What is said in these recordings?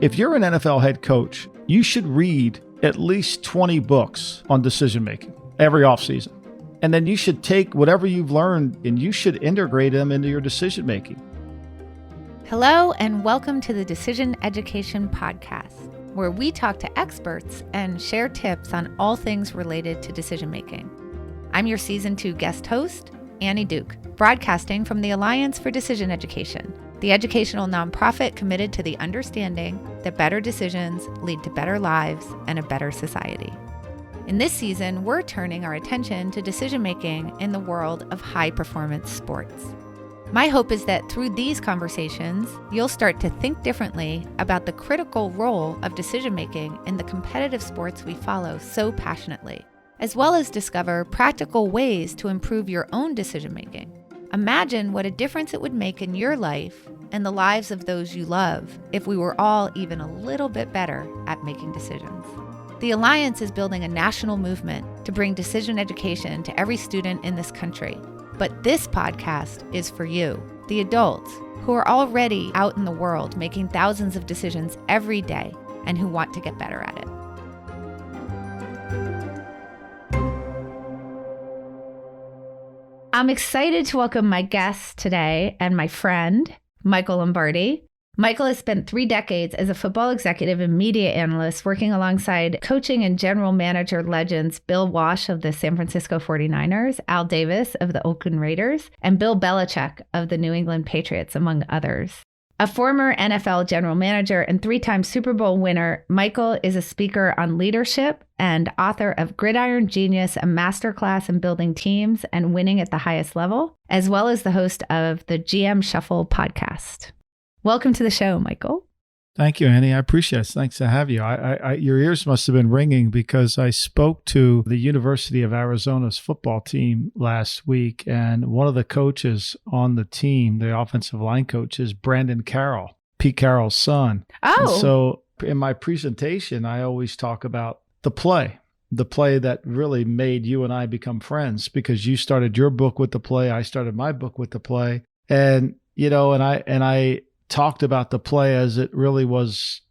If you're an NFL head coach, you should read at least 20 books on decision making every offseason. And then you should take whatever you've learned and you should integrate them into your decision making. Hello, and welcome to the Decision Education Podcast, where we talk to experts and share tips on all things related to decision making. I'm your Season 2 guest host, Annie Duke, broadcasting from the Alliance for Decision Education, the educational nonprofit committed to the understanding that better decisions lead to better lives and a better society. In this season, we're turning our attention to decision-making in the world of high-performance sports. My hope is that through these conversations, you'll start to think differently about the critical role of decision-making in the competitive sports we follow so passionately, as well as discover practical ways to improve your own decision-making. Imagine what a difference it would make in your life and the lives of those you love if we were all even a little bit better at making decisions. The Alliance is building a national movement to bring decision education to every student in this country. But this podcast is for you, the adults, who are already out in the world making thousands of decisions every day and who want to get better at it. I'm excited to welcome my guest today and my friend, Michael Lombardi. Michael has spent 3 decades as a football executive and media analyst working alongside coaching and general manager legends Bill Walsh of the San Francisco 49ers, Al Davis of the Oakland Raiders, and Bill Belichick of the New England Patriots, among others. A former NFL general manager and 3-time Super Bowl winner, Michael is a speaker on leadership and author of Gridiron Genius, a masterclass in building teams and winning at the highest level, as well as the host of the GM Shuffle podcast. Welcome to the show, Michael. Thank you, Annie. I appreciate it. Thanks to have you. Your ears must have been ringing because I spoke to the University of Arizona's football team last week, and one of the coaches on the team, the offensive line coach, is Brandon Carroll, Pete Carroll's son. Oh. And so in my presentation, I always talk about the play that really made you and I become friends, because you started your book with the play. I started my book with the play. And, you know, and I talked about the play as it really was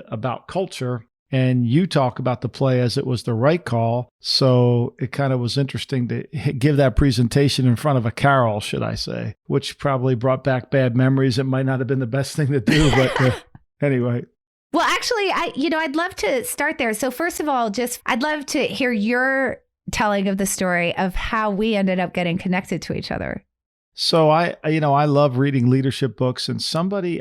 about culture, and you talk about the play as it was the right call. So it kind of was interesting to give that presentation in front of a Carol, should I say, which probably brought back bad memories. It might not have been the best thing to do, but anyway. Well, actually, I'd love to start there. So first of all, I'd love to hear your telling of the story of how we ended up getting connected to each other. So I love reading leadership books, and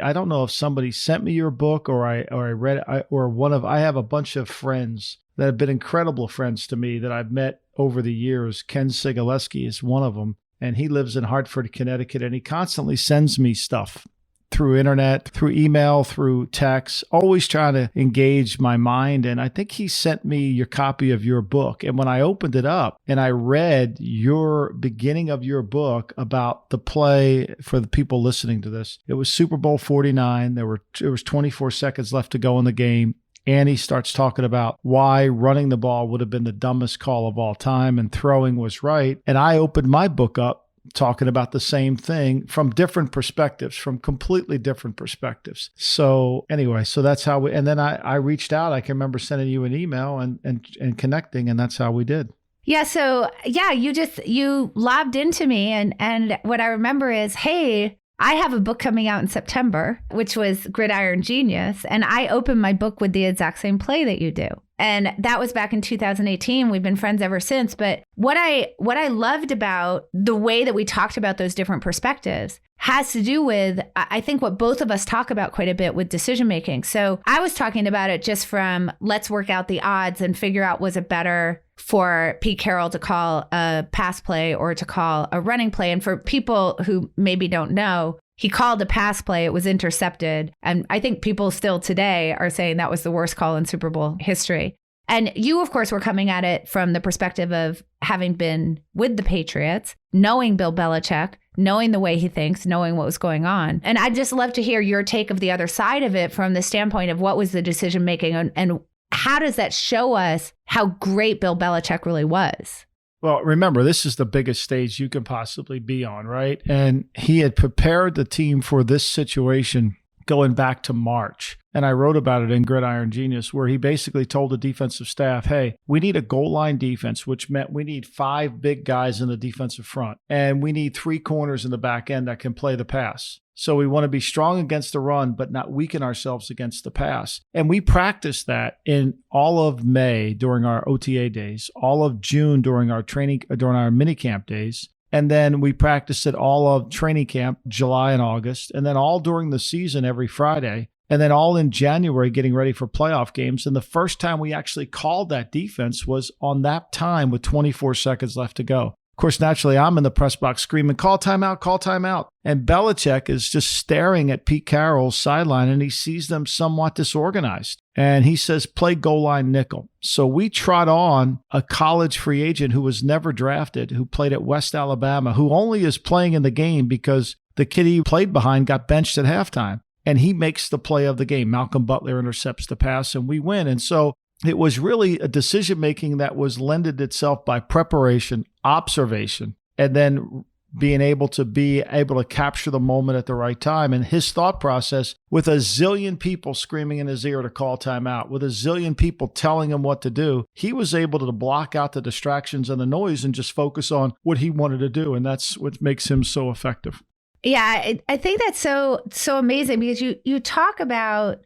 I don't know if somebody sent me your book or I read it, I have a bunch of friends that have been incredible friends to me that I've met over the years. Ken Sigaleski is one of them, and he lives in Hartford, Connecticut, and he constantly sends me stuff through internet, through email, through text, always trying to engage my mind. And I think he sent me your copy of your book. And when I opened it up and I read your beginning of your book about the play, for the people listening to this, it was Super Bowl 49. There was 24 seconds left to go in the game. Annie starts talking about why running the ball would have been the dumbest call of all time and throwing was right. And I opened my book up talking about the same thing from different perspectives, from completely different perspectives. So anyway, so that's how and then I reached out. I can remember sending you an email and connecting, and that's how we did. Yeah. So yeah, you lobbed into me, and what I remember is, hey, I have a book coming out in September, which was Gridiron Genius. And I opened my book with the exact same play that you do. And that was back in 2018. We've been friends ever since. But what I loved about the way that we talked about those different perspectives has to do with, I think, what both of us talk about quite a bit with decision making. So I was talking about it just from let's work out the odds and figure out, was it better for Pete Carroll to call a pass play or to call a running play? And for people who maybe don't know, he called a pass play. It was intercepted. And I think people still today are saying that was the worst call in Super Bowl history. And you, of course, were coming at it from the perspective of having been with the Patriots, knowing Bill Belichick, knowing the way he thinks, knowing what was going on. And I'd just love to hear your take of the other side of it from the standpoint of what was the decision making and how does that show us how great Bill Belichick really was? Well, remember, this is the biggest stage you can possibly be on, right? And he had prepared the team for this situation going back to March. And I wrote about it in Gridiron Genius, where he basically told the defensive staff, hey, we need a goal line defense, which meant we need 5 big guys in the defensive front. And we need 3 corners in the back end that can play the pass. So we want to be strong against the run, but not weaken ourselves against the pass. And we practiced that in all of May during our OTA days, all of June during our minicamp days. And then we practiced it all of training camp, July and August, and then all during the season every Friday. And then all in January, getting ready for playoff games. And the first time we actually called that defense was on that time with 24 seconds left to go. Of course, naturally, I'm in the press box screaming, call timeout, call timeout. And Belichick is just staring at Pete Carroll's sideline, and he sees them somewhat disorganized. And he says, play goal line nickel. So we trot on a college free agent who was never drafted, who played at West Alabama, who only is playing in the game because the kid he played behind got benched at halftime. And he makes the play of the game. Malcolm Butler intercepts the pass, and we win. And so it was really a decision-making that was lended itself by preparation, observation, and then being able to capture the moment at the right time. And his thought process, with a zillion people screaming in his ear to call timeout, with a zillion people telling him what to do, he was able to block out the distractions and the noise and just focus on what he wanted to do. And that's what makes him so effective. Yeah, I think that's so amazing, because you talk about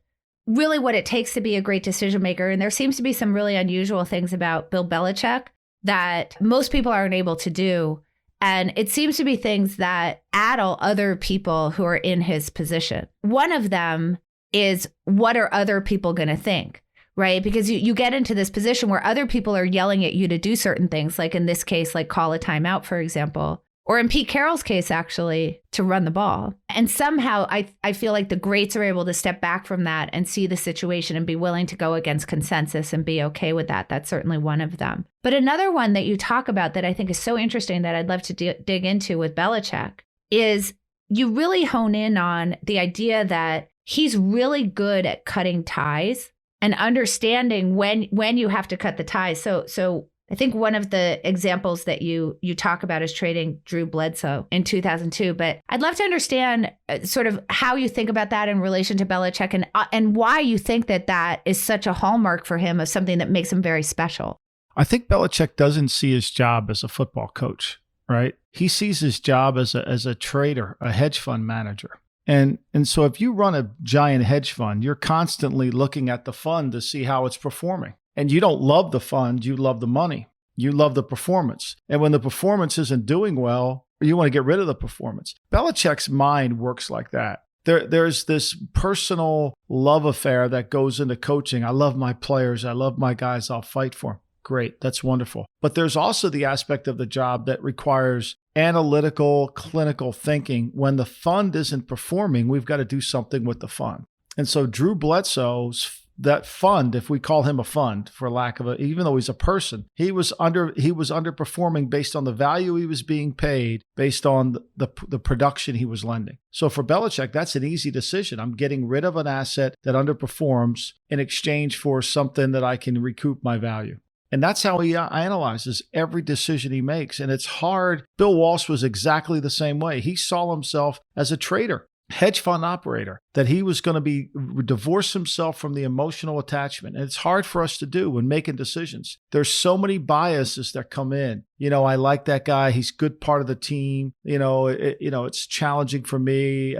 really what it takes to be a great decision maker. And there seems to be some really unusual things about Bill Belichick that most people aren't able to do. And it seems to be things that addle other people who are in his position. One of them is, what are other people going to think? Right? Because you get into this position where other people are yelling at you to do certain things, like in this case, like call a timeout, for example. Or in Pete Carroll's case, actually, to run the ball. And somehow I feel like the greats are able to step back from that and see the situation and be willing to go against consensus and be okay with that. That's certainly one of them. But another one that you talk about that I think is so interesting that I'd love to dig into with Belichick is you really hone in on the idea that he's really good at cutting ties and understanding when you have to cut the ties. So I think one of the examples that you talk about is trading Drew Bledsoe in 2002. But I'd love to understand sort of how you think about that in relation to Belichick, and why you think that is such a hallmark for him of something that makes him very special. I think Belichick doesn't see his job as a football coach, right? He sees his job as a trader, a hedge fund manager. And so if you run a giant hedge fund, you're constantly looking at the fund to see how it's performing. And you don't love the fund, you love the money. You love the performance. And when the performance isn't doing well, you want to get rid of the performance. Belichick's mind works like that. There's this personal love affair that goes into coaching. I love my players. I love my guys. I'll fight for them. Great. That's wonderful. But there's also the aspect of the job that requires analytical, clinical thinking. When the fund isn't performing, we've got to do something with the fund. And so Drew Bledsoe's that fund, if we call him a fund for lack of even though he's a person, he was underperforming based on the value he was being paid, based on the production he was lending. So for Belichick, that's an easy decision. I'm getting rid of an asset that underperforms in exchange for something that I can recoup my value. And that's how he analyzes every decision he makes. And it's hard. Bill Walsh was exactly the same way. He saw himself as a trader, hedge fund operator, that he was going to divorce himself from the emotional attachment. And it's hard for us to do when making decisions. There's so many biases that come in. I like that guy. He's a good part of the team. It's challenging for me.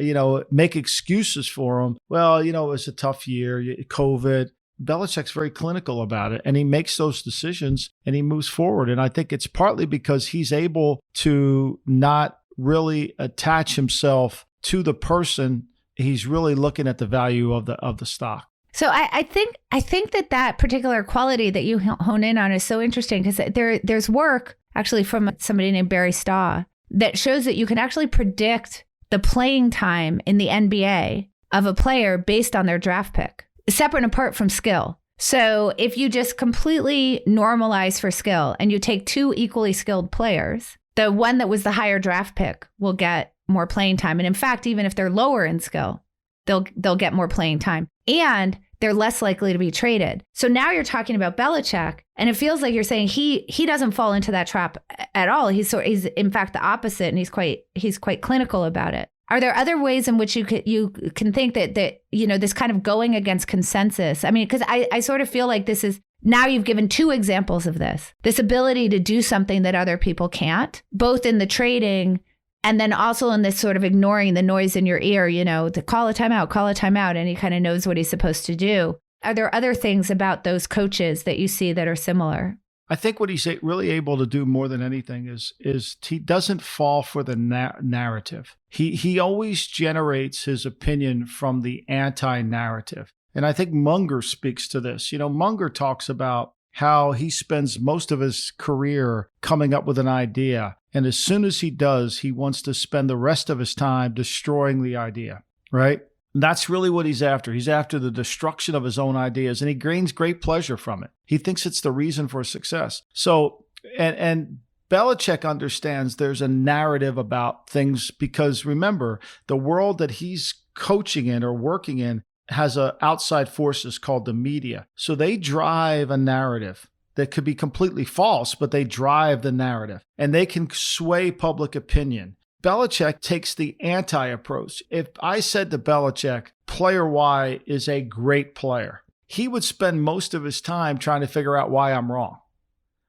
Make excuses for him. Well, it was a tough year, COVID. Belichick's very clinical about it, and he makes those decisions and he moves forward. And I think it's partly because he's able to not really attach himself to the person. He's really looking at the value of the stock. So I think that particular quality that you hone in on is so interesting, because there's work actually from somebody named Barry Staw that shows that you can actually predict the playing time in the NBA of a player based on their draft pick, separate and apart from skill. So if you just completely normalize for skill and you take two equally skilled players, the one that was the higher draft pick will get more playing time. And in fact, even if they're lower in skill, they'll get more playing time, and they're less likely to be traded. So now you're talking about Belichick, and it feels like you're saying he doesn't fall into that trap at all. He's in fact the opposite, and he's quite clinical about it. Are there other ways in which you can think that this kind of going against consensus? I mean, because I sort of feel like this is, now you've given two examples of this ability to do something that other people can't, both in the trading and then also in this sort of ignoring the noise in your ear, to call a timeout, and he kind of knows what he's supposed to do. Are there other things about those coaches that you see that are similar? I think what he's really able to do more than anything is he doesn't fall for the narrative. He always generates his opinion from the anti-narrative. And I think Munger speaks to this. Munger talks about how he spends most of his career coming up with an idea. And as soon as he does, he wants to spend the rest of his time destroying the idea, right? And that's really what he's after. He's after the destruction of his own ideas, and he gains great pleasure from it. He thinks it's the reason for success. So, and Belichick understands there's a narrative about things because remember, the world that he's coaching in or working in has outside forces called the media. So they drive a narrative that could be completely false, but they drive the narrative and they can sway public opinion. Belichick takes the anti-approach. If I said to Belichick, player Y is a great player, he would spend most of his time trying to figure out why I'm wrong.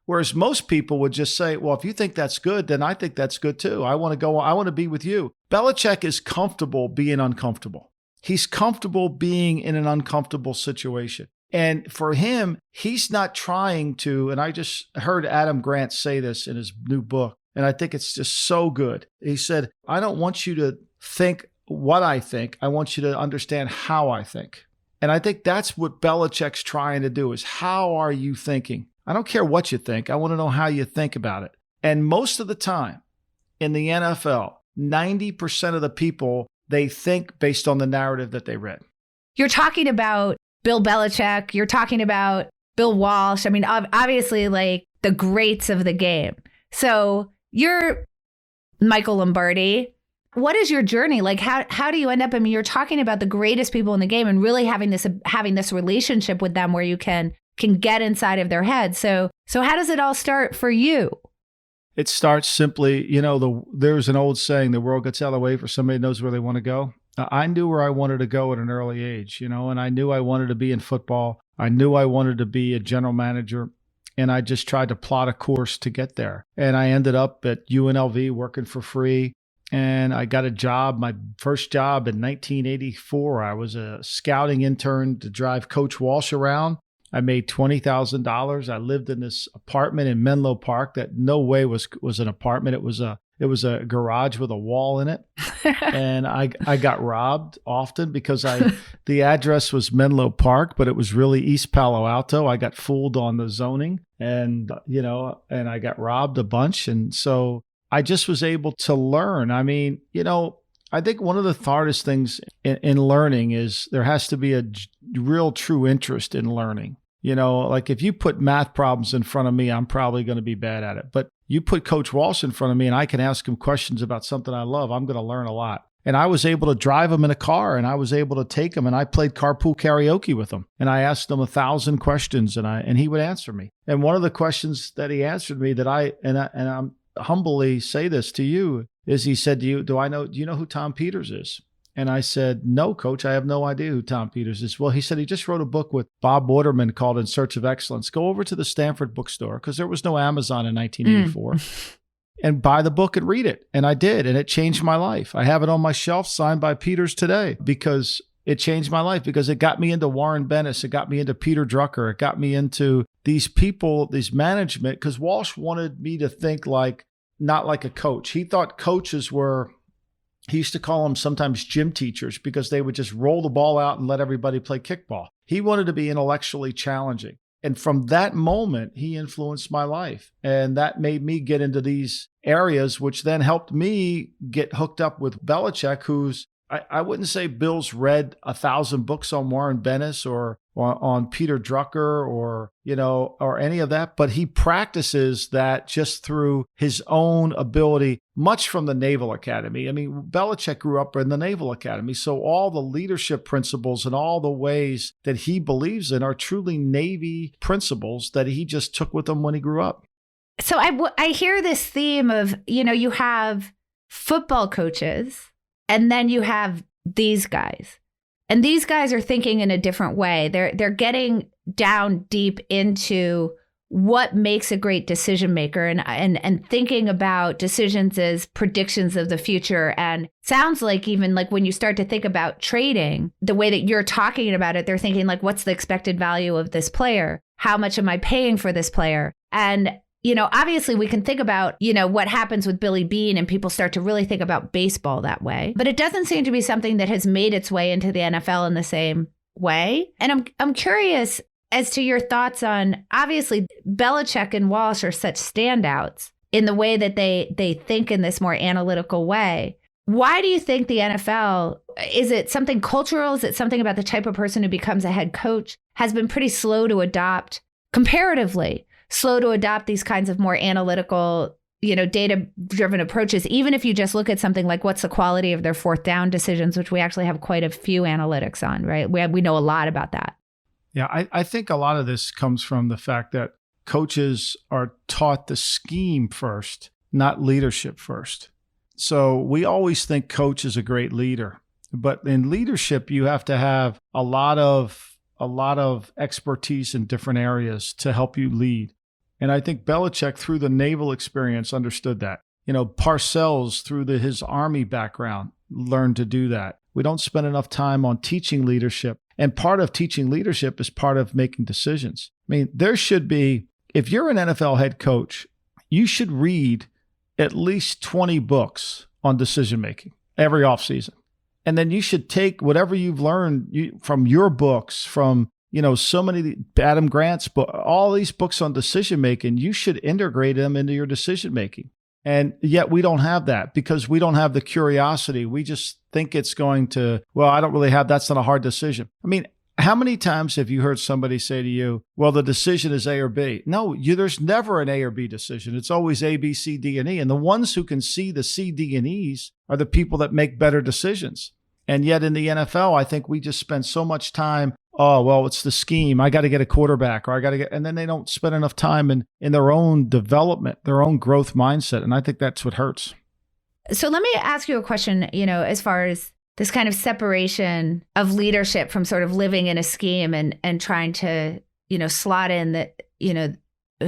Whereas most people would just say, well, if you think that's good, then I think that's good too. I want to be with you. Belichick is comfortable being uncomfortable. He's comfortable being in an uncomfortable situation. And for him, he's not trying to, and I just heard Adam Grant say this in his new book, and I think it's just so good. He said, I don't want you to think what I think. I want you to understand how I think. And I think that's what Belichick's trying to do is how are you thinking? I don't care what you think. I want to know how you think about it. And most of the time in the NFL, 90% of the people, they think based on the narrative that they read. You're talking about Bill Belichick. You're talking about Bill Walsh. I mean, obviously like the greats of the game. So you're Michael Lombardi. What is your journey? Like, how do you end up? I mean, you're talking about the greatest people in the game and really having this relationship with them where you can get inside of their head. So how does it all start for you? It starts simply, there's an old saying, the world gets out of the way for somebody who knows where they want to go. I knew where I wanted to go at an early age, and I knew I wanted to be in football. I knew I wanted to be a general manager. And I just tried to plot a course to get there. And I ended up at UNLV working for free. And I got a job, my first job in 1984. I was a scouting intern to drive Coach Walsh around. I made $20,000. I lived in this apartment in Menlo Park that no way was an apartment. It was a garage with a wall in it. And I got robbed often because the address was Menlo Park, but it was really East Palo Alto. I got fooled on the zoning and I got robbed a bunch. And so I just was able to learn. I mean, I think one of the hardest things in learning is there has to be a real true interest in learning. Like if you put math problems in front of me, I'm probably going to be bad at it. But you put Coach Walsh in front of me and I can ask him questions about something I love, I'm going to learn a lot. And I was able to drive him in a car and I was able to take him and I played carpool karaoke with him. And I asked him 1,000 questions and he would answer me. And one of the questions that he answered me that I'm humbly say this to you is he said to you, do you know who Tom Peters is? And I said, no, Coach, I have no idea who Tom Peters is. Well, he said he just wrote a book with Bob Waterman called In Search of Excellence. Go over to the Stanford bookstore because there was no Amazon in 1984 and buy the book and read it. And I did. And it changed my life. I have it on my shelf signed by Peters today because it changed my life because it got me into Warren Bennis. It got me into Peter Drucker. It got me into these people, these management, because Walsh wanted me to think not like a coach. He thought coaches he used to call them sometimes gym teachers because they would just roll the ball out and let everybody play kickball. He wanted to be intellectually challenging. And from that moment, he influenced my life. And that made me get into these areas, which then helped me get hooked up with Belichick, who's, I wouldn't say Bill's read 1,000 books on Warren Bennis or on Peter Drucker or any of that, but he practices that just through his own ability, much from the Naval Academy. I mean, Belichick grew up in the Naval Academy, so all the leadership principles and all the ways that he believes in are truly Navy principles that he just took with him when he grew up. So I hear this theme of, you have football coaches And then you have these guys. And these guys are thinking in a different way. They're getting down deep into what makes a great decision maker and thinking about decisions as predictions of the future. And sounds like even like when you start to think about trading, the way that you're talking about it, they're thinking like, what's the expected value of this player? How much am I paying for this player? And obviously we can think about, what happens with Billy Beane and people start to really think about baseball that way. But it doesn't seem to be something that has made its way into the NFL in the same way. And I'm curious as to your thoughts on, obviously, Belichick and Walsh are such standouts in the way that they think in this more analytical way. Why do you think the NFL, is it something cultural? Is it something about the type of person who becomes a head coach has been pretty slow to adopt, comparatively slow to adopt these kinds of more analytical, data-driven approaches, even if you just look at something like what's the quality of their fourth down decisions, which we actually have quite a few analytics on, right? We know a lot about that. Yeah, I think a lot of this comes from the fact that coaches are taught the scheme first, not leadership first. So we always think coach is a great leader, but in leadership, you have to have a lot of expertise in different areas to help you lead. And I think Belichick, through the naval experience, understood that. Parcells, through his Army background, learned to do that. We don't spend enough time on teaching leadership. And part of teaching leadership is part of making decisions. I mean, there should be, if you're an NFL head coach, you should read at least 20 books on decision making every offseason. And then you should take whatever you've learned from your books, from so many, Adam Grant's book, all these books on decision making, you should integrate them into your decision making. And yet we don't have that because we don't have the curiosity. We just think it's going to, I don't really have, that's not a hard decision. I mean, how many times have you heard somebody say to you, well, the decision is A or B? No, there's never an A or B decision. It's always A, B, C, D, and E. And the ones who can see the C, D, and E's are the people that make better decisions. And yet in the NFL, I think we just spend so much time, it's the scheme. I got to get a quarterback, or and then they don't spend enough time in their own development, their own growth mindset. And I think that's what hurts. So let me ask you a question, as far as this kind of separation of leadership from sort of living in a scheme and trying to, slot in that,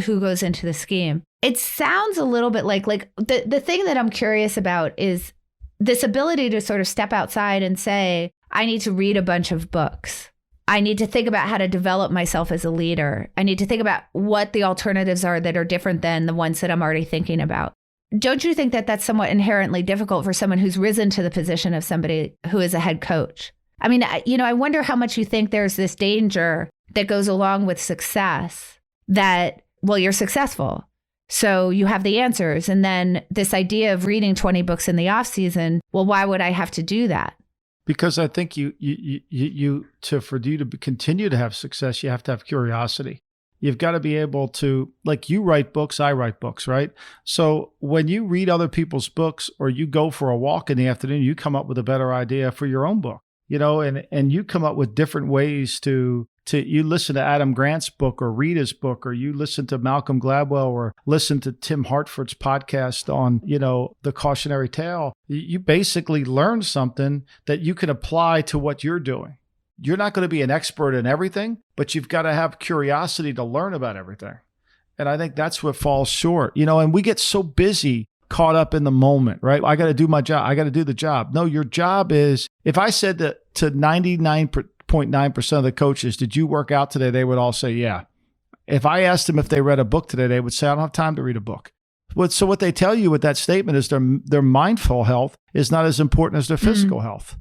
who goes into the scheme. It sounds a little bit like the thing that I'm curious about is this ability to sort of step outside and say, I need to read a bunch of books. I need to think about how to develop myself as a leader. I need to think about what the alternatives are that are different than the ones that I'm already thinking about. Don't you think that that's somewhat inherently difficult for someone who's risen to the position of somebody who is a head coach? I mean, I wonder how much you think there's this danger that goes along with success that, you're successful. So you have the answers. And then this idea of reading 20 books in the off season, why would I have to do that? Because I think for you to continue to have success, you have to have curiosity. You've got to be able to, like, you write books, I write books, right? So when you read other people's books or you go for a walk in the afternoon, you come up with a better idea for your own book, and you come up with different ways to you listen to Adam Grant's book or read his book, or you listen to Malcolm Gladwell or listen to Tim Hartford's podcast on, the cautionary tale. You basically learn something that you can apply to what you're doing. You're not going to be an expert in everything, but you've got to have curiosity to learn about everything. And I think that's what falls short, and we get so busy, caught up in the moment, right? I got to do my job. I got to do the job. No, your job is, if I said that to 99.9% of the coaches, did you work out today? They would all say, yeah. If I asked them if they read a book today, they would say, I don't have time to read a book. So what they tell you with that statement is their mindful health is not as important as their physical health.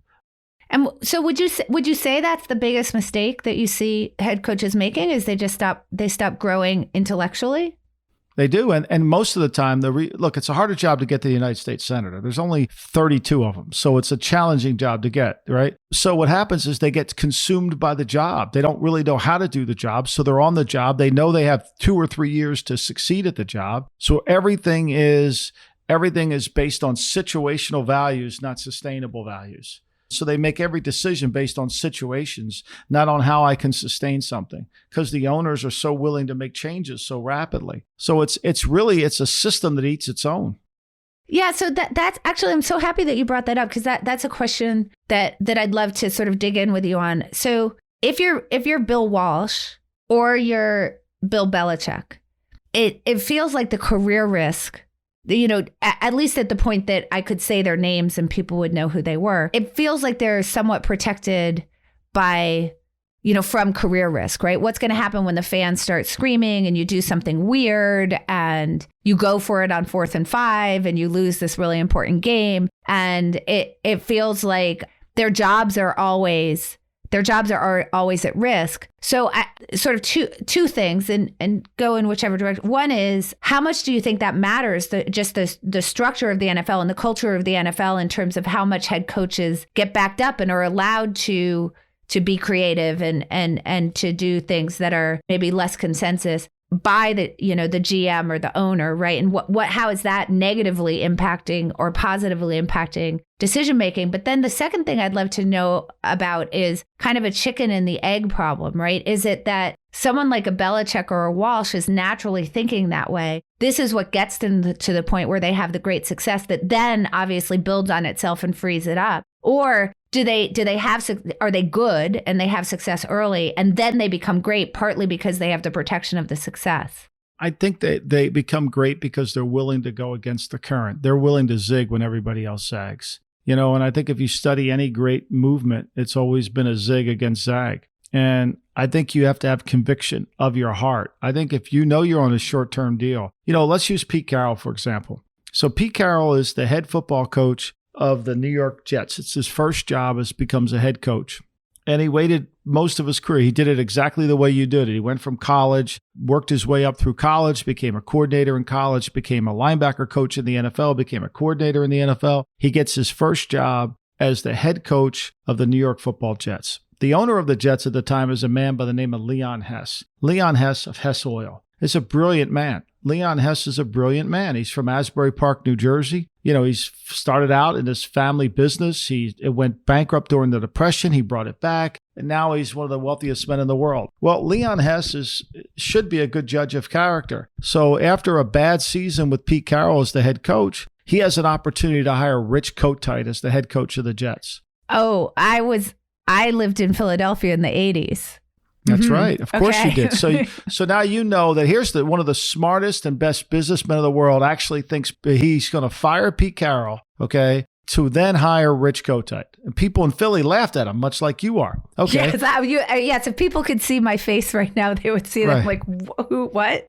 And so would you say that's the biggest mistake that you see head coaches making, is they stop growing intellectually? They do. And most of the time, look, it's a harder job to get to the United States Senator. There's only 32 of them. So it's a challenging job to get, right? So what happens is they get consumed by the job. They don't really know how to do the job. So they're on the job. They know they have 2 or 3 years to succeed at the job. So everything is based on situational values, not sustainable values. So they make every decision based on situations, not on how I can sustain something, because the owners are so willing to make changes so rapidly. So it's a system that eats its own. Yeah, so that's actually, I'm so happy that you brought that up, because that's a question that I'd love to sort of dig in with you on. So if you're Bill Walsh or you're Bill Belichick, it feels like the career risk, at least at the point that I could say their names and people would know who they were, it feels like they're somewhat protected by, from career risk, right? What's going to happen when the fans start screaming and you do something weird and you go for it on 4th and 5 and you lose this really important game? And it feels like their jobs are always at risk. So sort of two things, and go in whichever direction. One is, how much do you think that matters, the structure of the NFL and the culture of the NFL in terms of how much head coaches get backed up and are allowed to be creative and to do things that are maybe less consensus by the GM or the owner, right? And how is that negatively impacting or positively impacting decision making? But then the second thing I'd love to know about is kind of a chicken and the egg problem, right? Is it that someone like a Belichick or a Walsh is naturally thinking that way? This is what gets them to the point where they have the great success that then obviously builds on itself and frees it up. Or are they good and they have success early and then they become great partly because they have the protection of the success? I think they become great because they're willing to go against the current. They're willing to zig when everybody else zags. And I think if you study any great movement, it's always been a zig against zag. And I think you have to have conviction of your heart. I think if you're on a short-term deal, let's use Pete Carroll, for example. So Pete Carroll is the head football coach of the New York Jets. It's his first job as becomes a head coach. And he waited most of his career. He did it exactly the way you did it. He went from college, worked his way up through college, became a coordinator in college, became a linebacker coach in the NFL, became a coordinator in the NFL. He gets his first job as the head coach of the New York Football Jets. The owner of the Jets at the time is a man by the name of Leon Hess. Leon Hess of Hess Oil is a brilliant man. Leon Hess is a brilliant man. He's from Asbury Park, New Jersey. He's started out in his family business. It went bankrupt during the Depression. He brought it back, and now he's one of the wealthiest men in the world. Well, Leon Hess should be a good judge of character. So after a bad season with Pete Carroll as the head coach, he has an opportunity to hire Rich Kotite as the head coach of the Jets. Oh, I lived in Philadelphia in the 80s. That's right. Of course you did. So now you know that here's one of the smartest and best businessmen of the world actually thinks he's going to fire Pete Carroll, to then hire Rich Kotite. And people in Philly laughed at him, much like you are. Okay. Yes, if people could see my face right now, they would see that I'm like, who, what?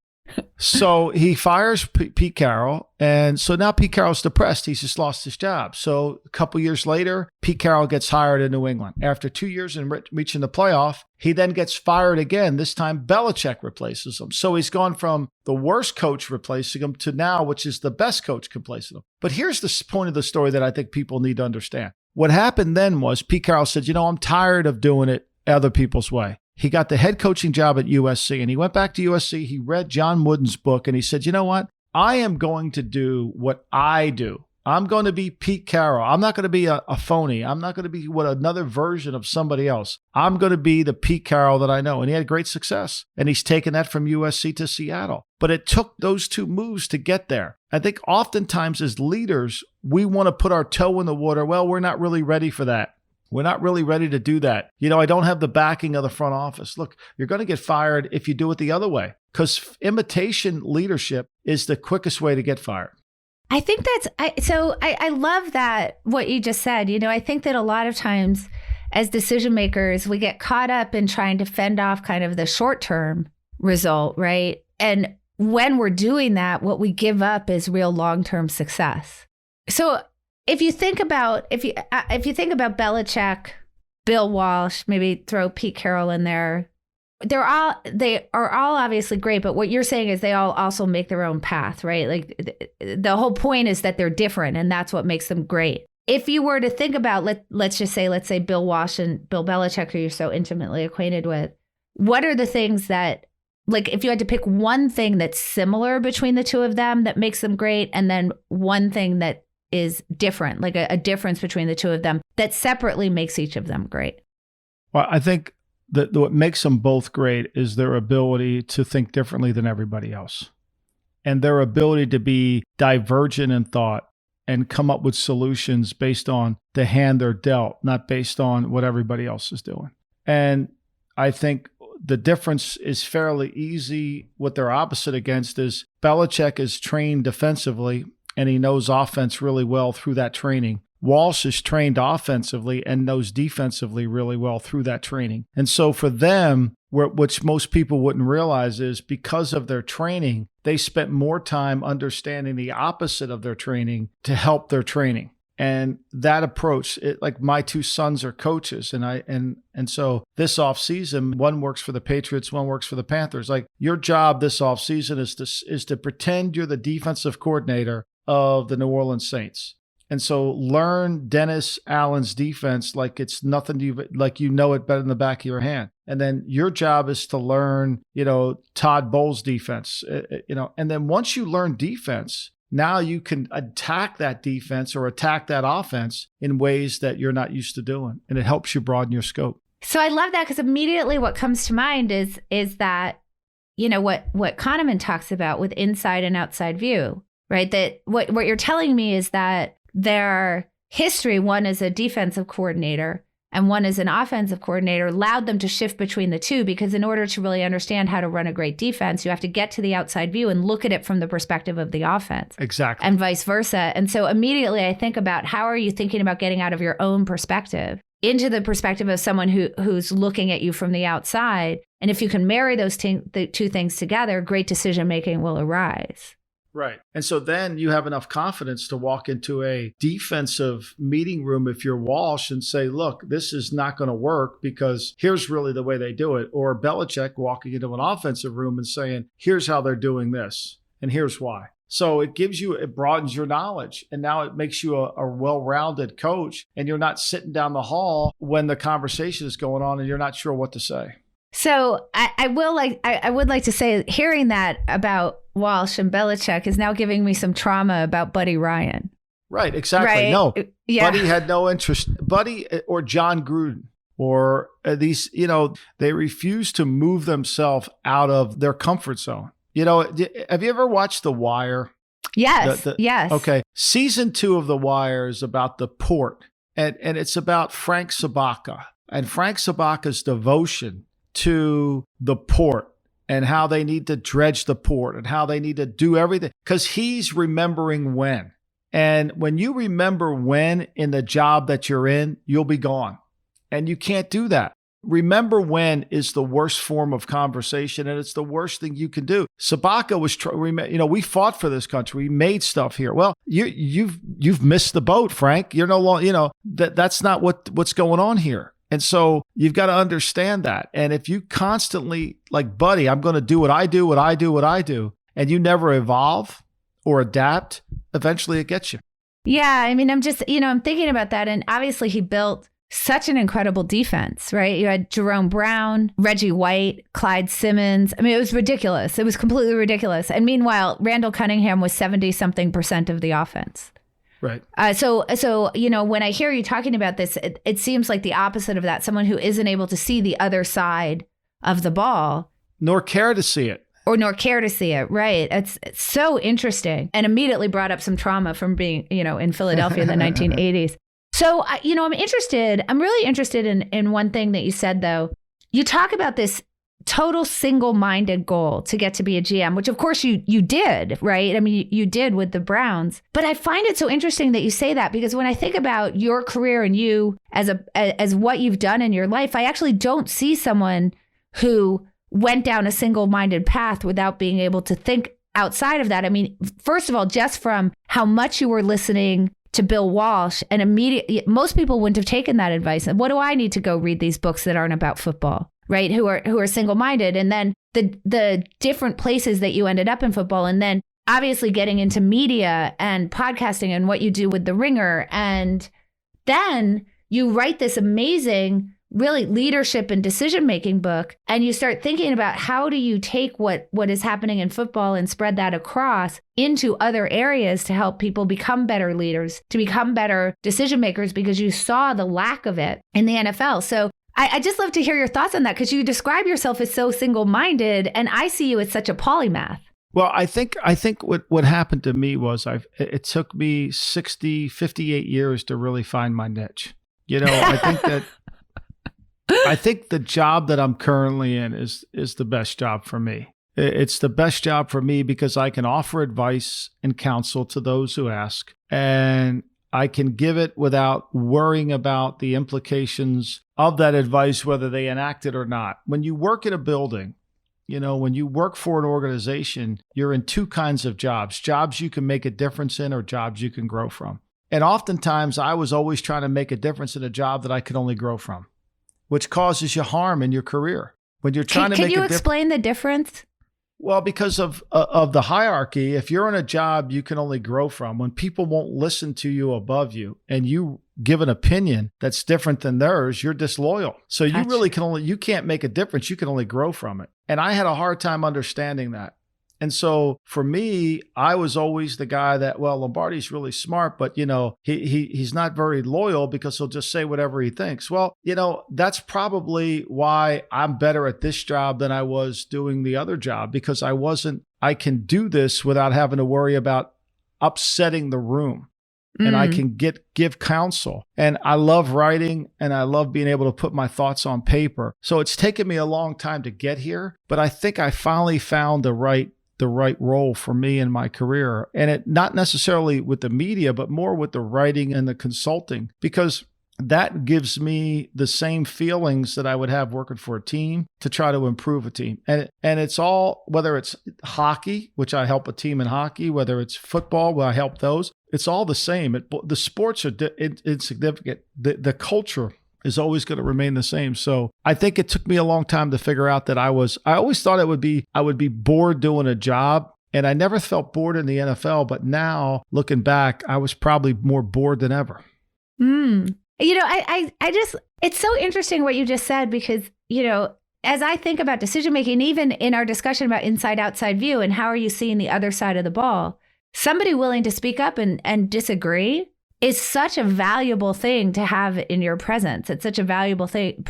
So he fires Pete Carroll, and so now Pete Carroll's depressed. He's just lost his job. So a couple years later, Pete Carroll gets hired in New England. After 2 years in reaching the playoff, he then gets fired again. This time, Belichick replaces him. So he's gone from the worst coach replacing him to now, which is the best coach replacing him. But here's the point of the story that I think people need to understand. What happened then was Pete Carroll said, I'm tired of doing it other people's way. He got the head coaching job at USC, and he went back to USC. He read John Wooden's book, and he said, you know what? I am going to do what I do. I'm going to be Pete Carroll. I'm not going to be a phony. I'm not going to be another version of somebody else. I'm going to be the Pete Carroll that I know. And he had great success. And he's taken that from USC to Seattle. But it took those two moves to get there. I think oftentimes as leaders, we want to put our toe in the water. Well, we're not really ready for that. We're not really ready to do that. I don't have the backing of the front office. Look, you're going to get fired if you do it the other way, because imitation leadership is the quickest way to get fired. I think I love that, what you just said. I think that a lot of times as decision makers, we get caught up in trying to fend off kind of the short-term result, right? And when we're doing that, what we give up is real long-term success. So if you think about Belichick, Bill Walsh, maybe throw Pete Carroll in there, they are all obviously great, but what you're saying is they all also make their own path, right? Like the whole point is that they're different, and that's what makes them great. If you were to think about, let's say Bill Walsh and Bill Belichick, who you're so intimately acquainted with, what are the things that, like, if you had to pick one thing that's similar between the two of them that makes them great, and then one thing that is different, like a difference between the two of them that separately makes each of them great? Well, I think that what makes them both great is their ability to think differently than everybody else, and their ability to be divergent in thought and come up with solutions based on the hand they're dealt, not based on what everybody else is doing. And I think the difference is fairly easy. What they're opposite against is Belichick is trained defensively and he knows offense really well through that training. Walsh is trained offensively and knows defensively really well through that training. And so for them, which most people wouldn't realize is because of their training, they spent more time understanding the opposite of their training to help their training. And that approach, like my two sons are coaches, and so this offseason, one works for the Patriots, one works for the Panthers. Like your job this offseason is to pretend you're the defensive coordinator of the New Orleans Saints. And so learn Dennis Allen's defense like it's nothing like you know it better than the back of your hand. And then your job is to learn, Todd Bowles' defense, and then once you learn defense, now you can attack that defense or attack that offense in ways that you're not used to doing. And it helps you broaden your scope. So I love that because immediately what comes to mind is that, what Kahneman talks about with inside and outside view, right? That what you're telling me is that their history, one as a defensive coordinator and one as an offensive coordinator, allowed them to shift between the two, because in order to really understand how to run a great defense, you have to get to the outside view and look at it from the perspective of the offense. Exactly. And vice versa. And so immediately I think about how are you thinking about getting out of your own perspective into the perspective of someone who's looking at you from the outside. And if you can marry the two things together, great decision-making will arise. Right. And so then you have enough confidence to walk into a defensive meeting room if you're Walsh and say, look, this is not going to work because here's really the way they do it. Or Belichick walking into an offensive room and saying, here's how they're doing this and here's why. So it broadens your knowledge. And now it makes you a well-rounded coach, and you're not sitting down the hall when the conversation is going on and you're not sure what to say. So I would like to say, hearing that about Walsh and Belichick is now giving me some trauma about Buddy Ryan. Right, exactly. Right? No, yeah. Buddy had no interest. Buddy or John Gruden or these, they refuse to move themselves out of their comfort zone. Have you ever watched The Wire? Yes, yes. Okay. Season 2 of The Wire is about the port, and it's about Frank Sabaka and Frank Sabaka's devotion to the port and how they need to dredge the port and how they need to do everything because he's remembering when. And when you remember when in the job that you're in, you'll be gone. And you can't do that. Remember when is the worst form of conversation, and it's the worst thing you can do. Sabaka was, we fought for this country. We made stuff here. Well, you've missed the boat, Frank. You're no longer, that's not what's going on here. And so you've got to understand that. And if you constantly, like, Buddy, I'm going to do what I do, and you never evolve or adapt, eventually it gets you. Yeah. I mean, I'm just, I'm thinking about that. And obviously he built such an incredible defense, right? You had Jerome Brown, Reggie White, Clyde Simmons. I mean, it was ridiculous. It was completely ridiculous. And meanwhile, Randall Cunningham was 70-something% of the offense. Right. So when I hear you talking about this, it seems like the opposite of that. Someone who isn't able to see the other side of the ball. Nor care to see it. Right. It's so interesting, and immediately brought up some trauma from being, in Philadelphia in the 1980s. So, I'm really interested in one thing that you said, though. You talk about this total single-minded goal to get to be a GM, which of course you did, right? I mean, you did with the Browns. But I find it so interesting that you say that, because when I think about your career and you as what you've done in your life, I actually don't see someone who went down a single-minded path without being able to think outside of that. I mean, first of all, just from how much you were listening to Bill Walsh, and immediately most people wouldn't have taken that advice. And what do I need to go read these books that aren't about football? Right, who are single-minded, and then the different places that you ended up in football, and then obviously getting into media and podcasting and what you do with The Ringer, and then you write this amazing, really leadership and decision-making book, and you start thinking about how do you take what is happening in football and spread that across into other areas to help people become better leaders, to become better decision-makers, because you saw the lack of it in the NFL. So I just love to hear your thoughts on that, because you describe yourself as so single-minded, and I see you as such a polymath. Well, I think what happened to me was it took me 58 years to really find my niche. I think the job that I'm currently in is the best job for me. It's the best job for me because I can offer advice and counsel to those who ask, and I can give it without worrying about the implications of that advice, whether they enact it or not. When you work in a building, when you work for an organization, you're in two kinds of jobs you can make a difference in or jobs you can grow from. And oftentimes I was always trying to make a difference in a job that I could only grow from, which causes you harm in your career. When you're trying to make a difference. Can you explain the difference? Well, because of the hierarchy, if you're in a job you can only grow from, when people won't listen to you above you and you give an opinion that's different than theirs, you're disloyal. So you really you can't make a difference. You can only grow from it. And I had a hard time understanding that. And so for me, I was always the guy that, well, Lombardi's really smart, but he's not very loyal because he'll just say whatever he thinks. Well, that's probably why I'm better at this job than I was doing the other job, because I can do this without having to worry about upsetting the room. And I can give counsel. And I love writing and I love being able to put my thoughts on paper. So it's taken me a long time to get here, but I think I finally found the right role for me in my career. And it not necessarily with the media, but more with the writing and the consulting, because that gives me the same feelings that I would have working for a team to try to improve a team. And it's all, whether it's hockey, which I help a team in hockey, whether it's football, where I help those, it's all the same. The sports are insignificant. The culture is always going to remain the same. So I think it took me a long time to figure out that I always thought I would be bored doing a job. And I never felt bored in the NFL. But now looking back, I was probably more bored than ever. It's so interesting what you just said, because, as I think about decision making, even in our discussion about inside outside view and how are you seeing the other side of the ball, somebody willing to speak up and disagree is such a valuable thing to have in your presence. It's such a valuable thing.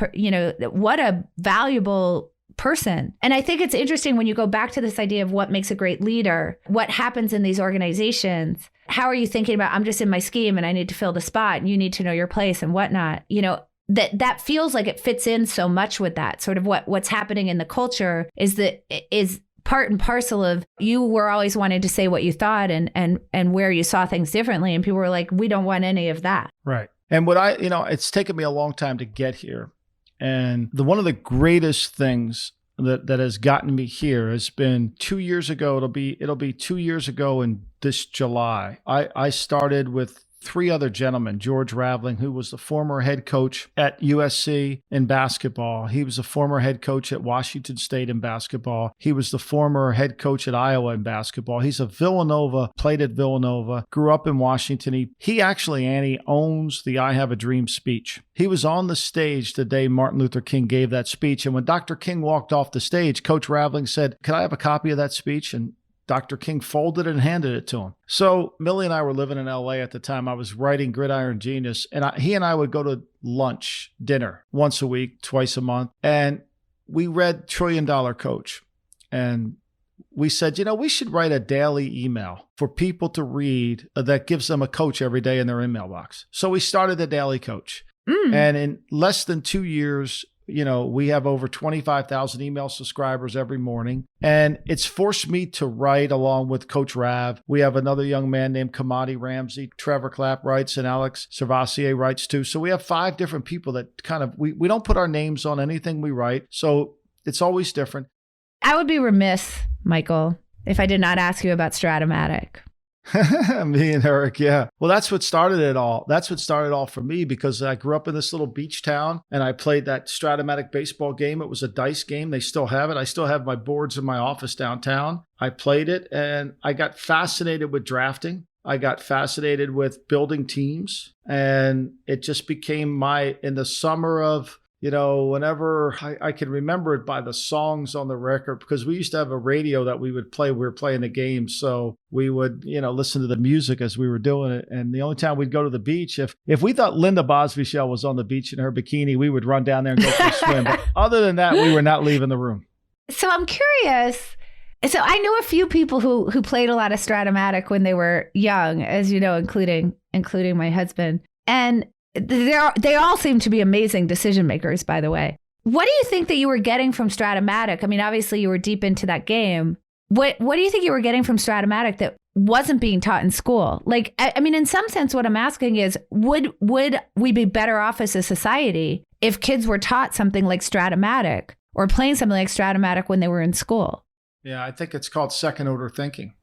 What a valuable person. And I think it's interesting when you go back to this idea of what makes a great leader, what happens in these organizations. How are you thinking about, I'm just in my scheme and I need to fill the spot and you need to know your place and whatnot? That feels like it fits in so much with that sort of what's happening in the culture is part and parcel of you were always wanting to say what you thought and where you saw things differently. And people were like, we don't want any of that. Right. And it's taken me a long time to get here. And one of the greatest things that has gotten me here has been 2 years ago. It'll be 2 years ago in this July. I started with three other gentlemen, George Raveling, who was the former head coach at USC in basketball. He was the former head coach at Washington State in basketball. He was the former head coach at Iowa in basketball. He's a Villanova, played at Villanova, grew up in Washington. He actually, Annie, owns the I Have a Dream speech. He was on the stage the day Martin Luther King gave that speech. And when Dr. King walked off the stage, Coach Raveling said, "Can I have a copy of that speech?" And Dr. King folded it and handed it to him. So Millie and I were living in LA at the time. I was writing Gridiron Genius, and he and I would go to dinner once a week, twice a month. And we read $1 Trillion Coach. And we said, we should write a daily email for people to read that gives them a coach every day in their email box. So we started the Daily Coach. And in less than 2 years, we have over 25,000 email subscribers every morning. And it's forced me to write along with Coach Rav. We have another young man named Kamadi Ramsey. Trevor Clapp writes and Alex Servassier writes too. So we have 5 different people that kind of, we don't put our names on anything we write. So it's always different. I would be remiss, Michael, if I did not ask you about Stratomatic. Me and Eric, yeah. Well, that's what started it all. That's what started it all for me, because I grew up in this little beach town and I played that Stratomatic baseball game. It was a dice game. They still have it. I still have my boards in my office downtown. I played it and I got fascinated with drafting. I got fascinated with building teams, and it just became in the summer of, whenever I can remember it by the songs on the record, because we used to have a radio that we would play. We were playing the game. So we would, listen to the music as we were doing it. And the only time we'd go to the beach, if we thought Linda Bosbyshell was on the beach in her bikini, we would run down there and go for a swim. But other than that, we were not leaving the room. So I'm curious, So I know a few people who played a lot of Stratomatic when they were young, as you know, including my husband. And they all seem to be amazing decision makers, by the way. What do you think that you were getting from Stratomatic? I mean, obviously you were deep into that game. What do you think you were getting from Stratomatic that wasn't being taught in school? Like, I mean, in some sense, what I'm asking is, would we be better off as a society if kids were taught something like Stratomatic or playing something like Stratomatic when they were in school? Yeah, I think it's called second order thinking.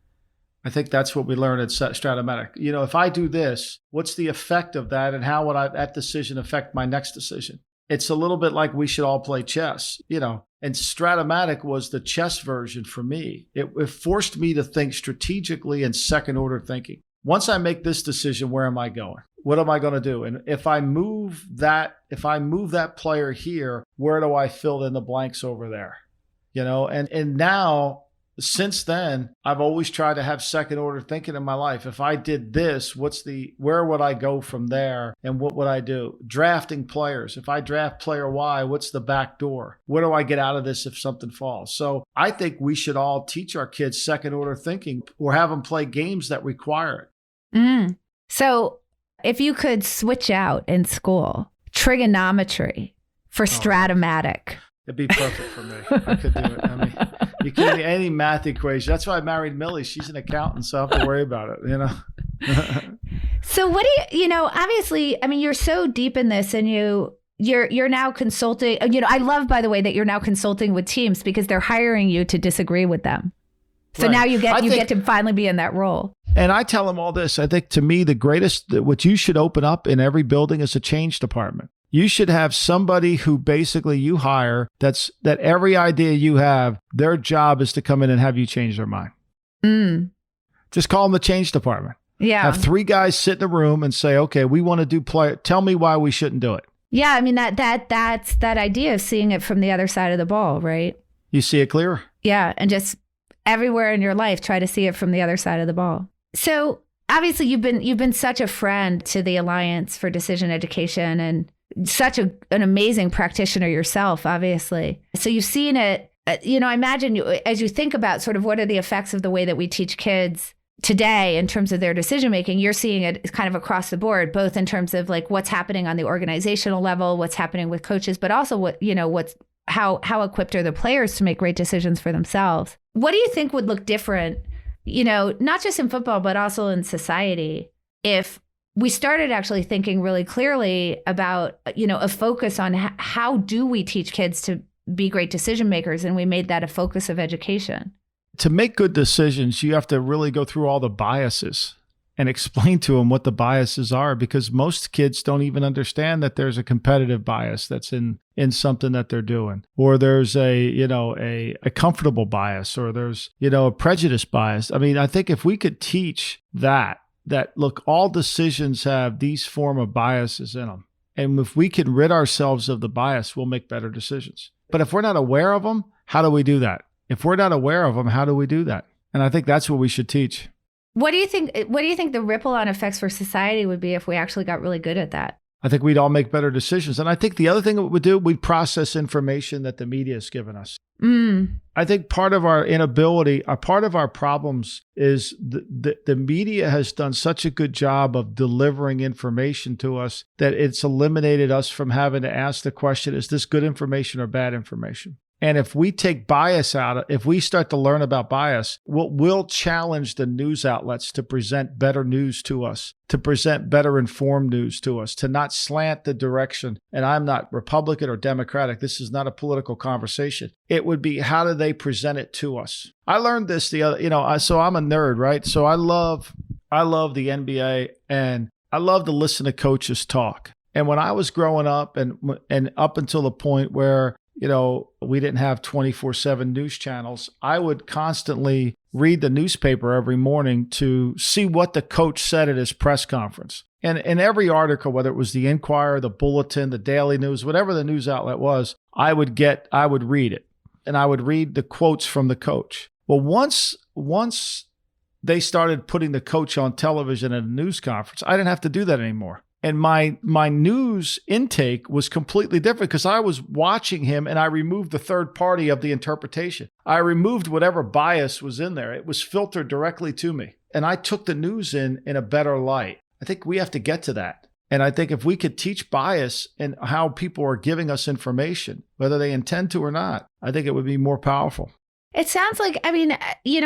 I think that's what we learn at Stratomatic. You know, if I do this, what's the effect of that, and how would that decision affect my next decision? It's a little bit like we should all play chess, you know, and Stratomatic was the chess version for me. It forced me to think strategically and second order thinking. Once I make this decision, where am I going? What am I going to do? And if I move that player here, where do I fill in the blanks over there? You know, and now, since then, I've always tried to have second order thinking in my life. If I did this, where would I go from there? And what would I do? Drafting players. If I draft player Y, what's the back door? What do I get out of this if something falls? So I think we should all teach our kids second order thinking, or have them play games that require it. So if you could switch out in school trigonometry for Stratomatic. It'd be perfect for me. I could do it. I mean, you can give me any math equation. That's why I married Millie. She's an accountant, so I don't have to worry about it, you know? So what do you know, obviously, I mean, you're so deep in this, and you're now consulting. You know, I love, by the way, that you're now consulting with teams because they're hiring you to disagree with them. So now you get to finally be in that role. And I tell them all this. I think, to me, what you should open up in every building is a change department. You should have somebody who basically you hire that every idea you have, their job is to come in and have you change their mind. Just call them the change department. Yeah. Have 3 guys sit in a room and say, okay, we want to do play. Tell me why we shouldn't do it. Yeah. I mean, that's that idea of seeing it from the other side of the ball, right? You see it clearer. Yeah. And just everywhere in your life, try to see it from the other side of the ball. So obviously you've been such a friend to the Alliance for Decision Education, and such an amazing practitioner yourself, obviously. So you've seen it, you know, I imagine as you think about sort of what are the effects of the way that we teach kids today in terms of their decision making, you're seeing it kind of across the board, both in terms of like what's happening on the organizational level, what's happening with coaches, but also how equipped are the players to make great decisions for themselves. What do you think would look different, you know, not just in football, but also in society, if we started actually thinking really clearly about, you know, a focus on how do we teach kids to be great decision makers, and we made that a focus of education? To make good decisions, you have to really go through all the biases and explain to them what the biases are, because most kids don't even understand that there's a competitive bias that's in something that they're doing, or there's a comfortable bias, or there's, you know, a prejudice bias. I mean, I think if we could teach that look, all decisions have these form of biases in them. And if we can rid ourselves of the bias, we'll make better decisions. But if we're not aware of them, how do we do that? If we're not aware of them, how do we do that? And I think that's what we should teach. What do you think the ripple on effects for society would be if we actually got really good at that? I think we'd all make better decisions. And I think the other thing that we'd do, we'd process information that the media has given us. I think part of our inability, part of our problems is the media has done such a good job of delivering information to us that it's eliminated us from having to ask the question, is this good information or bad information? And if we take bias out, if we start to learn about bias, we'll challenge the news outlets to present better news to us, to present better informed news to us, to not slant the direction. And I'm not Republican or Democratic. This is not a political conversation. It would be, how do they present it to us? I learned this so I'm a nerd, right? So I love the NBA, and I love to listen to coaches talk. And when I was growing up and up until the point where, you know, we didn't have 24/7 news channels, I would constantly read the newspaper every morning to see what the coach said at his press conference. And in every article, whether it was the Inquirer, the Bulletin, the Daily News, whatever the news outlet was, I would read it. And I would read the quotes from the coach. Well, once they started putting the coach on television at a news conference, I didn't have to do that anymore. And my news intake was completely different because I was watching him and I removed the third party of the interpretation. I removed whatever bias was in there. It was filtered directly to me. And I took the news in a better light. I think we have to get to that. And I think if we could teach bias and how people are giving us information, whether they intend to or not, I think it would be more powerful. It sounds like, I mean,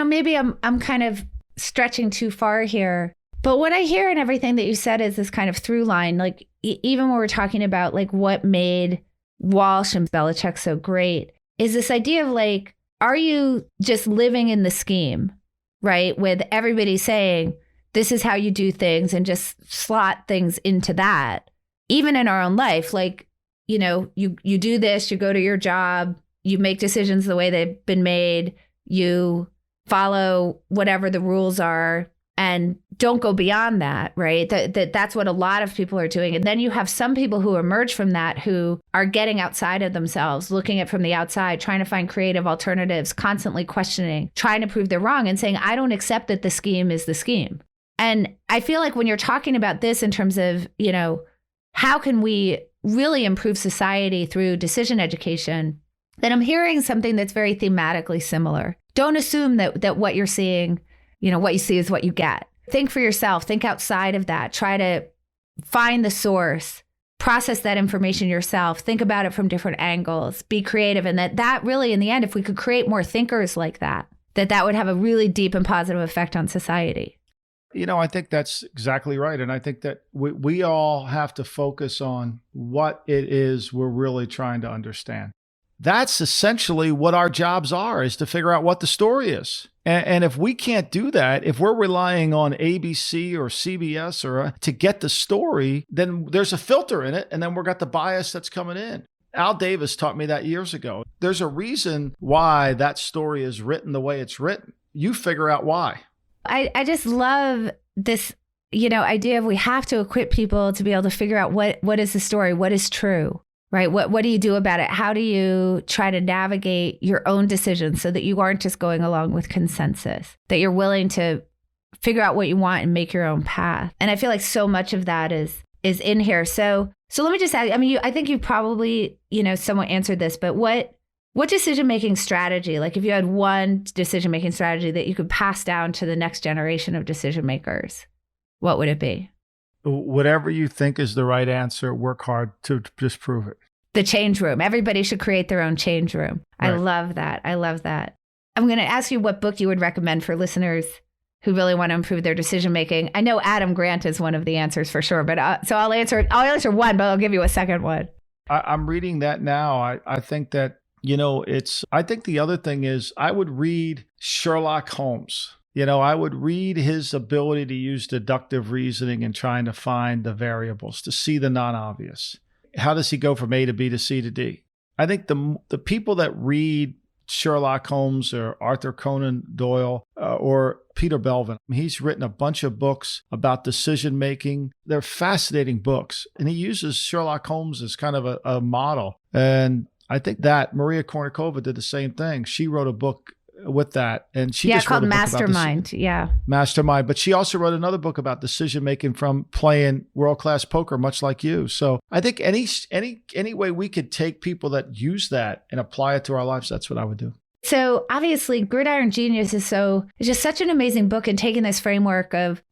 maybe I'm kind of stretching too far here. But what I hear in everything that you said is this kind of through line, like even when we're talking about like what made Walsh and Belichick so great is this idea of like, are you just living in the scheme, right? With everybody saying, this is how you do things and just slot things into that. Even in our own life, like, you do this, you go to your job, you make decisions the way they've been made, you follow whatever the rules are, and don't go beyond that, right? That's what a lot of people are doing. And then you have some people who emerge from that who are getting outside of themselves, looking at from the outside, trying to find creative alternatives, constantly questioning, trying to prove they're wrong and saying, I don't accept that the scheme is the scheme. And I feel like when you're talking about this in terms of, how can we really improve society through decision education, then I'm hearing something that's very thematically similar. Don't assume that what you're seeing, what you see is what you get. Think for yourself. Think outside of that. Try to find the source, process that information yourself, think about it from different angles, be creative. And that really, in the end, if we could create more thinkers like that would have a really deep and positive effect on society. I think that's exactly right. And I think that we all have to focus on what it is we're really trying to understand. That's essentially what our jobs are, is to figure out what the story is. And if we can't do that, if we're relying on ABC or CBS to get the story, then there's a filter in it. And then we've got the bias that's coming in. Al Davis taught me that years ago. There's a reason why that story is written the way it's written. You figure out why. I just love this, idea of we have to equip people to be able to figure out what is the story, what is true, right? What do you do about it? How do you try to navigate your own decisions so that you aren't just going along with consensus, that you're willing to figure out what you want and make your own path? And I feel like so much of that is in here. So let me just ask, I think you probably, somewhat answered this, but what decision-making strategy, like if you had one decision-making strategy that you could pass down to the next generation of decision makers, what would it be? Whatever you think is the right answer, work hard to just prove it. The change room. Everybody should create their own change room. Right. I love that. I'm going to ask you what book you would recommend for listeners who really want to improve their decision-making. I know Adam Grant is one of the answers for sure, but so I'll answer one, but I'll give you a second one. I'm reading that now. I think that, I think the other thing is I would read Sherlock Holmes. I would read his ability to use deductive reasoning and trying to find the variables, to see the non-obvious. How does he go from A to B to C to D? I think the people that read Sherlock Holmes or Arthur Conan Doyle or Peter Belvin, he's written a bunch of books about decision making. They're fascinating books. And he uses Sherlock Holmes as kind of a model. And I think that Maria Kornikova did the same thing. She wrote a book with that. And she just called wrote a Mastermind. Mastermind. But she also wrote another book about decision making from playing world-class poker, much like you. So I think any way we could take people that use that and apply it to our lives, that's what I would do. So obviously Gridiron Genius is just such an amazing book, and taking this framework of,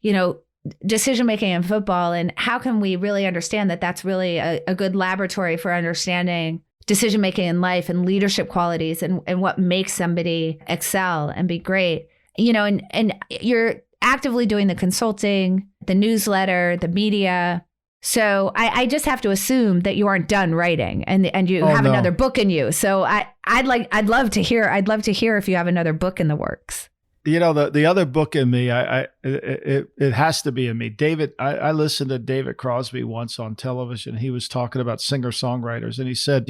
decision making in football, and how can we really understand that that's really a good laboratory for understanding decision making in life and leadership qualities and what makes somebody excel and be great. And you're actively doing the consulting, the newsletter, the media. So I just have to assume that you aren't done writing and you have another book in you. So I'd love to hear if you have another book in the works. The other book in me, it has to be in me. I listened to David Crosby once on television. He was talking about singer-songwriters, and he said,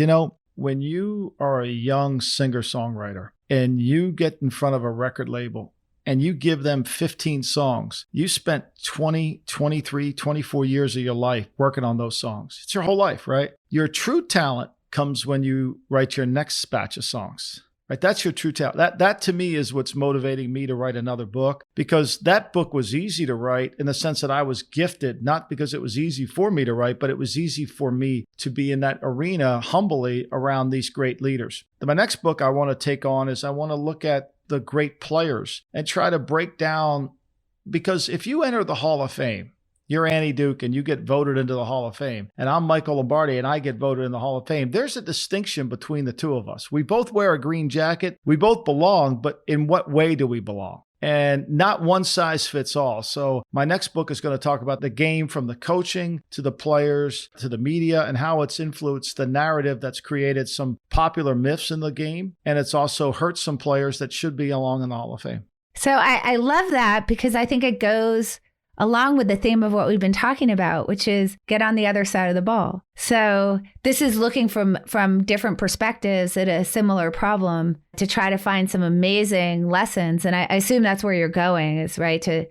when you are a young singer-songwriter and you get in front of a record label and you give them 15 songs, you spent 20, 23, 24 years of your life working on those songs. It's your whole life, right? Your true talent comes when you write your next batch of songs. right? That's your true talent. That to me is what's motivating me to write another book, because that book was easy to write in the sense that I was gifted, not because it was easy for me to write, but it was easy for me to be in that arena humbly around these great leaders. My next book I want to take on is I want to look at the great players and try to break down, because if you enter the Hall of Fame, you're Annie Duke and you get voted into the Hall of Fame, and I'm Michael Lombardi and I get voted in the Hall of Fame, there's a distinction between the two of us. We both wear a green jacket. We both belong, but in what way do we belong? And not one size fits all. So my next book is going to talk about the game, from the coaching to the players to the media, and how it's influenced the narrative that's created some popular myths in the game. And it's also hurt some players that should be along in the Hall of Fame. So I love that, because I think it goes along with the theme of what we've been talking about, which is get on the other side of the ball. So this is looking from different perspectives at a similar problem to try to find some amazing lessons. And I assume that's where you're going, is right, to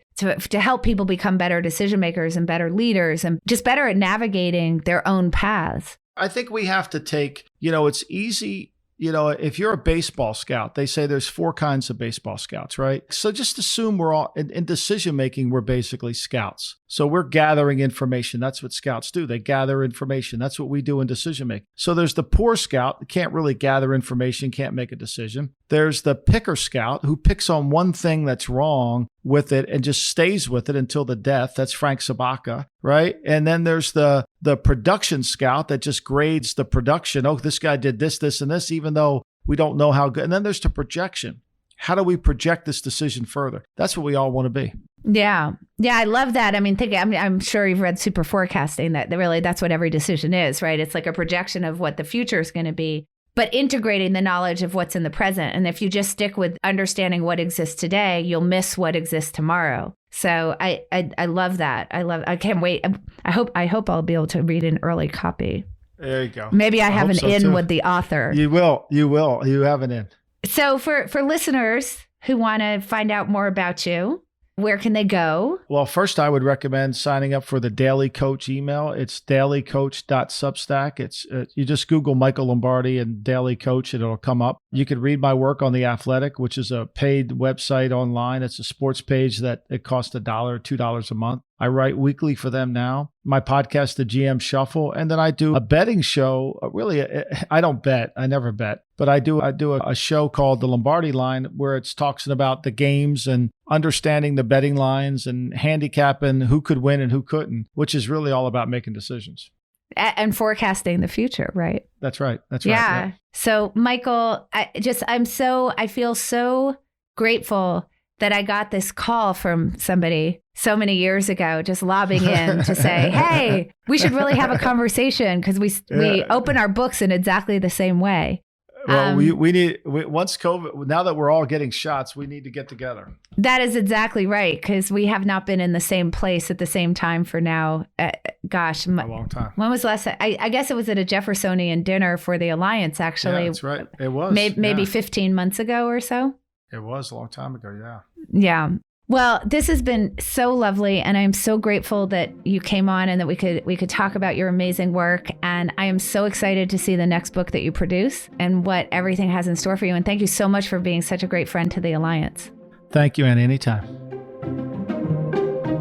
help people become better decision makers and better leaders and just better at navigating their own paths. I think we have to take, it's easy. If you're a baseball scout, they say there's 4 kinds of baseball scouts, right? So just assume we're all in decision-making, we're basically scouts. So we're gathering information. That's what scouts do. They gather information. That's what we do in decision-making. So there's the poor scout that can't really gather information, can't make a decision. There's the picker scout who picks on one thing that's wrong with it and just stays with it until the death. That's Frank Sabaka, right? And then there's the production scout that just grades the production. Oh, this guy did this, this, and this, even though we don't know how good. And then there's the projection. How do we project this decision further? That's what we all want to be. Yeah. Yeah, I love that. I mean, I'm sure you've read Super Forecasting, that really that's what every decision is, right? It's like a projection of what the future is going to be, but integrating the knowledge of what's in the present. And if you just stick with understanding what exists today, you'll miss what exists tomorrow. So I love that. I can't wait. I hope I'll be able to read an early copy. There you go. Maybe I have an in with the author. You will. You have an in. So for listeners who want to find out more about you, where can they go? Well, first, I would recommend signing up for the Daily Coach email. It's dailycoach.substack. It's you just Google Michael Lombardi and Daily Coach, and it'll come up. You can read my work on The Athletic, which is a paid website online. It's a sports page that it costs $1, $2 a month. I write weekly for them now. My podcast, The GM Shuffle, and then I do a betting show. Really, I don't bet. I never bet. But I do a show called The Lombardi Line, where it's talking about the games and understanding the betting lines and handicapping who could win and who couldn't, which is really all about making decisions. And forecasting the future, right? That's right. Yeah. So, Michael, I feel so grateful that I got this call from somebody so many years ago, just lobbing in to say, hey, we should really have a conversation, because we open our books in exactly the same way. Well, we need, once COVID, now that we're all getting shots, we need to get together. That is exactly right, because we have not been in the same place at the same time for now, a long time. When was the last time? I guess it was at a Jeffersonian dinner for the Alliance, actually. Yeah, that's right. It was. Maybe 15 months ago or so. It was a long time ago, yeah. Yeah. Well, this has been so lovely, and I'm so grateful that you came on and that we could talk about your amazing work. And I am so excited to see the next book that you produce and what everything has in store for you. And thank you so much for being such a great friend to the Alliance. Thank you, Annie. Anytime.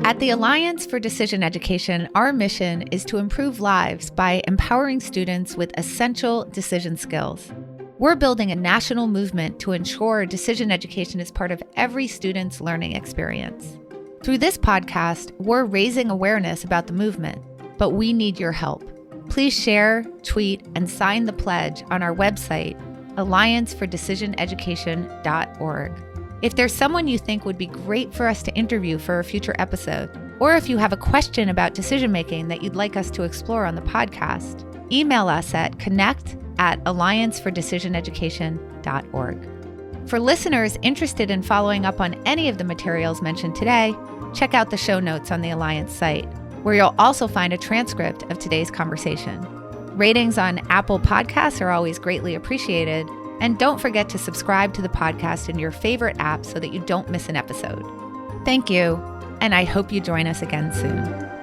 At the Alliance for Decision Education, our mission is to improve lives by empowering students with essential decision skills. We're building a national movement to ensure decision education is part of every student's learning experience. Through this podcast, we're raising awareness about the movement, but we need your help. Please share, tweet, and sign the pledge on our website, alliancefordecisioneducation.org. If there's someone you think would be great for us to interview for a future episode, or if you have a question about decision making that you'd like us to explore on the podcast, email us at connect@alliancefordecisioneducation.org. For listeners interested in following up on any of the materials mentioned today, check out the show notes on the Alliance site, where you'll also find a transcript of today's conversation. Ratings on Apple Podcasts are always greatly appreciated, and don't forget to subscribe to the podcast in your favorite app so that you don't miss an episode. Thank you, and I hope you join us again soon.